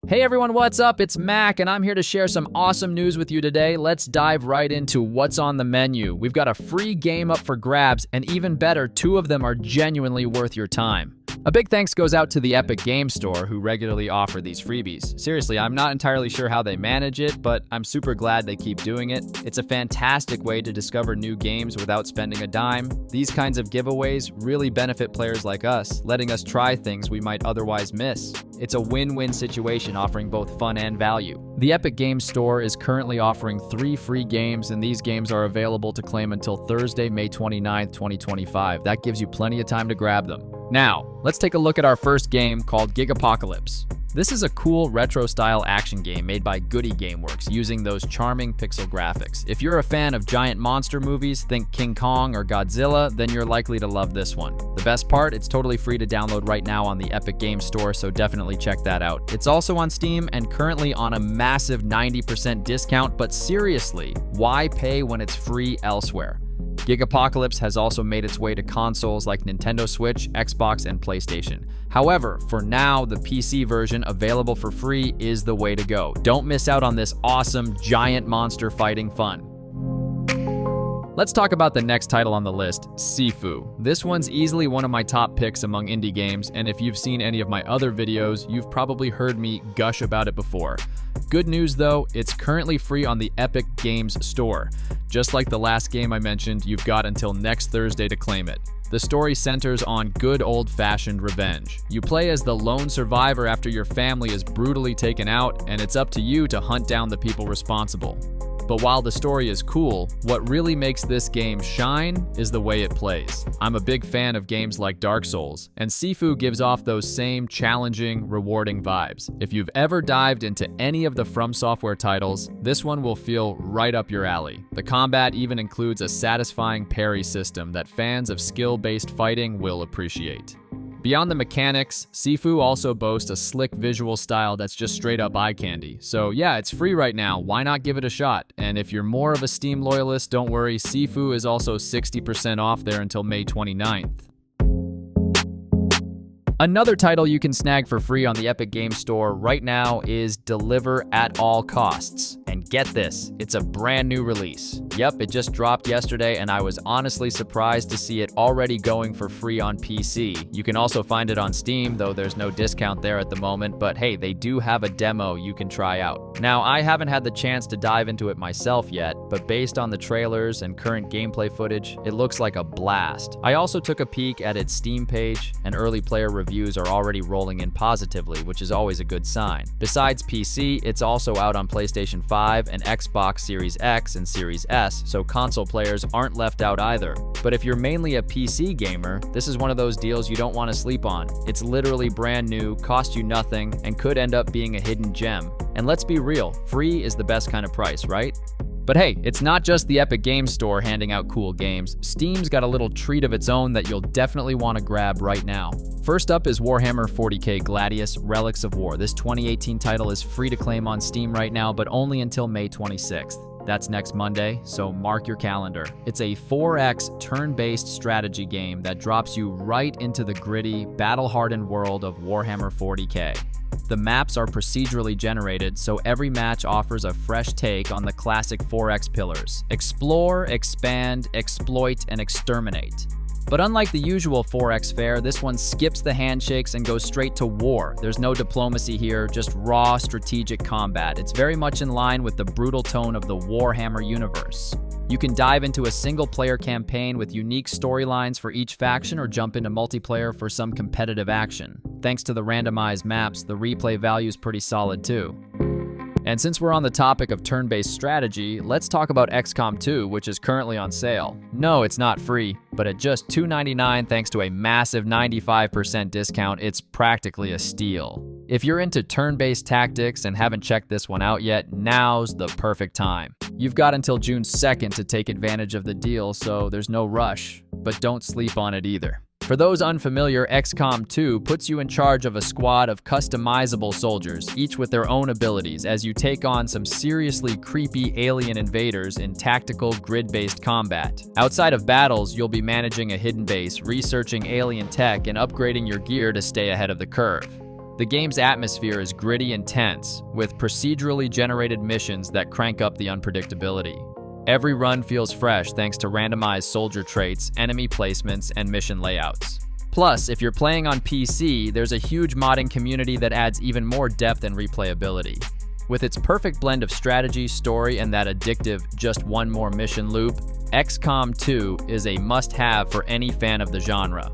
Hey everyone, what's up? It's Mac, and I'm here to share some awesome news with you today. Let's dive right into what's on the menu. We've got a free game up for grabs, and even better, 2 of them are genuinely worth your time. A big thanks goes out to the Epic Game Store, who regularly offer these freebies. Seriously, I'm not entirely sure how they manage it, but I'm super glad they keep doing it. It's a fantastic way to discover new games without spending a dime. These kinds of giveaways really benefit players like us, letting us try things we might otherwise miss. It's a win-win situation, offering both fun and value. The Epic Games Store is currently offering 3 free games, and these games are available to claim until Thursday, May 29th, 2025. That gives you plenty of time to grab them. Now, let's take a look at our first game called Gigapocalypse. This is a cool retro-style action game made by Goody Gameworks using those charming pixel graphics. If you're a fan of giant monster movies, think King Kong or Godzilla, then you're likely to love this one. The best part, it's totally free to download right now on the Epic Games Store, so definitely check that out. It's also on Steam and currently on a massive 90% discount, but seriously, why pay when it's free elsewhere? Gigapocalypse has also made its way to consoles like Nintendo Switch, Xbox, and PlayStation. However, for now, the PC version available for free is the way to go. Don't miss out on this awesome giant monster fighting fun. Let's talk about the next title on the list, Sifu. This one's easily one of my top picks among indie games, and if you've seen any of my other videos, you've probably heard me gush about it before. Good news though, it's currently free on the Epic Games Store. Just like the last game I mentioned, you've got until next Thursday to claim it. The story centers on good old-fashioned revenge. You play as the lone survivor after your family is brutally taken out, and it's up to you to hunt down the people responsible. But while the story is cool, what really makes this game shine is the way it plays. I'm a big fan of games like Dark Souls, and Sifu gives off those same challenging, rewarding vibes. If you've ever dived into any of the From Software titles, this one will feel right up your alley. The combat even includes a satisfying parry system that fans of skill-based fighting will appreciate. Beyond the mechanics, Sifu also boasts a slick visual style that's just straight up eye candy. So yeah, it's free right now, why not give it a shot? And if you're more of a Steam loyalist, don't worry, Sifu is also 60% off there until May 29th. Another title you can snag for free on the Epic Games Store right now is Deliver at All Costs. And get this, it's a brand new release. Yep, it just dropped yesterday, and I was honestly surprised to see it already going for free on PC. You can also find it on Steam, though there's no discount there at the moment, but hey, they do have a demo you can try out. Now, I haven't had the chance to dive into it myself yet, but based on the trailers and current gameplay footage, it looks like a blast. I also took a peek at its Steam page, and early player reviews are already rolling in positively, which is always a good sign. Besides PC, it's also out on PlayStation 5 and Xbox Series X and Series S, so console players aren't left out either. But if you're mainly a PC gamer, this is one of those deals you don't want to sleep on. It's literally brand new, costs you nothing, and could end up being a hidden gem. And let's be real, free is the best kind of price, right? But hey, it's not just the Epic Games Store handing out cool games. Steam's got a little treat of its own that you'll definitely want to grab right now. First up is Warhammer 40k Gladius, Relics of War. This 2018 title is free to claim on Steam right now, but only until May 26th. That's next Monday, so mark your calendar. It's a 4X turn-based strategy game that drops you right into the gritty, battle-hardened world of Warhammer 40k. The maps are procedurally generated, so every match offers a fresh take on the classic 4X pillars. Explore, expand, exploit, and exterminate. But unlike the usual 4X fare, this one skips the handshakes and goes straight to war. There's no diplomacy here, just raw strategic combat. It's very much in line with the brutal tone of the Warhammer universe. You can dive into a single-player campaign with unique storylines for each faction or jump into multiplayer for some competitive action. Thanks to the randomized maps, the replay value is pretty solid too. And since we're on the topic of turn-based strategy, let's talk about XCOM 2, which is currently on sale. No, it's not free, but at just $2.99 thanks to a massive 95% discount, it's practically a steal. If you're into turn-based tactics and haven't checked this one out yet, now's the perfect time. You've got until June 2nd to take advantage of the deal, so there's no rush, but don't sleep on it either. For those unfamiliar, XCOM 2 puts you in charge of a squad of customizable soldiers, each with their own abilities, as you take on some seriously creepy alien invaders in tactical, grid-based combat. Outside of battles, you'll be managing a hidden base, researching alien tech, and upgrading your gear to stay ahead of the curve. The game's atmosphere is gritty and tense, with procedurally generated missions that crank up the unpredictability. Every run feels fresh thanks to randomized soldier traits, enemy placements, and mission layouts. Plus, if you're playing on PC, there's a huge modding community that adds even more depth and replayability. With its perfect blend of strategy, story, and that addictive just one more mission loop, XCOM 2 is a must-have for any fan of the genre.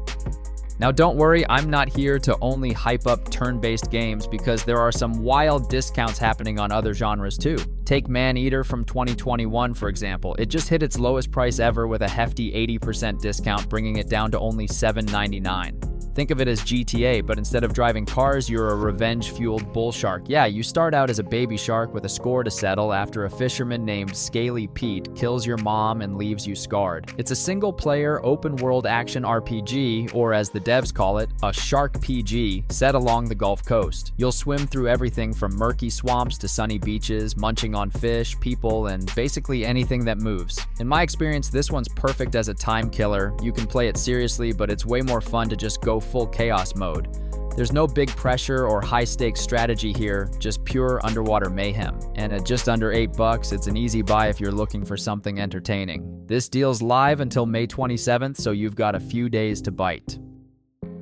Now don't worry, I'm not here to only hype up turn-based games because there are some wild discounts happening on other genres too. Take Man-Eater from 2021 for example. It just hit its lowest price ever with a hefty 80% discount, bringing it down to only $7.99. Think of it as GTA, but instead of driving cars, you're a revenge-fueled bull shark. Yeah, you start out as a baby shark with a score to settle after a fisherman named Scaly Pete kills your mom and leaves you scarred. It's a single-player, open-world action RPG, or as the devs call it, a shark PG, set along the Gulf Coast. You'll swim through everything from murky swamps to sunny beaches, munching on fish, people, and basically anything that moves. In my experience, this one's perfect as a time killer. You can play it seriously, but it's way more fun to just go full chaos mode. There's no big pressure or high-stakes strategy here, just pure underwater mayhem. And at just under $8, it's an easy buy if you're looking for something entertaining. This deal's live until May 27th, so you've got a few days to bite.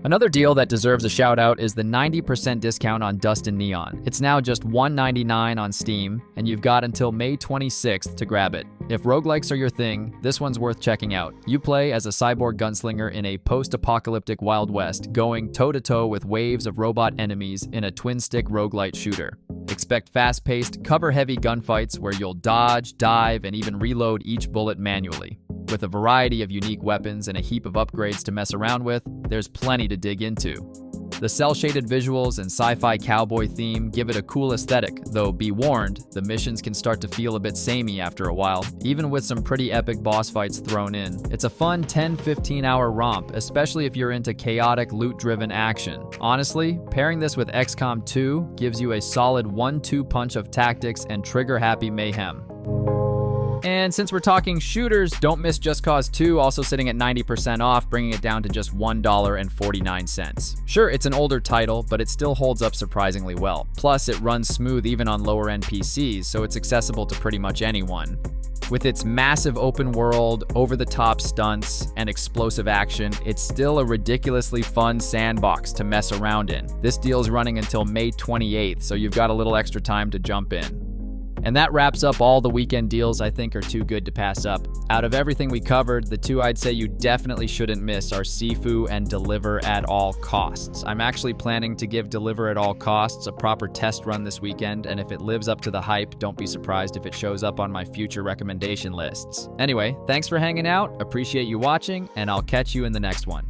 Another deal that deserves a shout out is the 90% discount on Dust and Neon. It's now just $1.99 on Steam, and you've got until May 26th to grab it. If roguelikes are your thing, this one's worth checking out. You play as a cyborg gunslinger in a post-apocalyptic Wild West, going toe-to-toe with waves of robot enemies in a twin-stick roguelite shooter. Expect fast-paced, cover-heavy gunfights where you'll dodge, dive, and even reload each bullet manually. With a variety of unique weapons and a heap of upgrades to mess around with, there's plenty to dig into. The cel-shaded visuals and sci-fi cowboy theme give it a cool aesthetic, though be warned, the missions can start to feel a bit samey after a while, even with some pretty epic boss fights thrown in. It's a fun 10-15 hour romp, especially if you're into chaotic, loot-driven action. Honestly, pairing this with XCOM 2 gives you a solid 1-2 punch of tactics and trigger-happy mayhem. And since we're talking shooters, don't miss Just Cause 2, also sitting at 90% off, bringing it down to just $1.49. Sure, it's an older title, but it still holds up surprisingly well. Plus, it runs smooth even on lower-end PCs, so it's accessible to pretty much anyone. With its massive open world, over-the-top stunts, and explosive action, it's still a ridiculously fun sandbox to mess around in. This deal's running until May 28th, so you've got a little extra time to jump in. And that wraps up all the weekend deals I think are too good to pass up. Out of everything we covered, the two I'd say you definitely shouldn't miss are Sifu and Deliver at All Costs. I'm actually planning to give Deliver at All Costs a proper test run this weekend, and if it lives up to the hype, don't be surprised if it shows up on my future recommendation lists. Anyway, thanks for hanging out, appreciate you watching, and I'll catch you in the next one.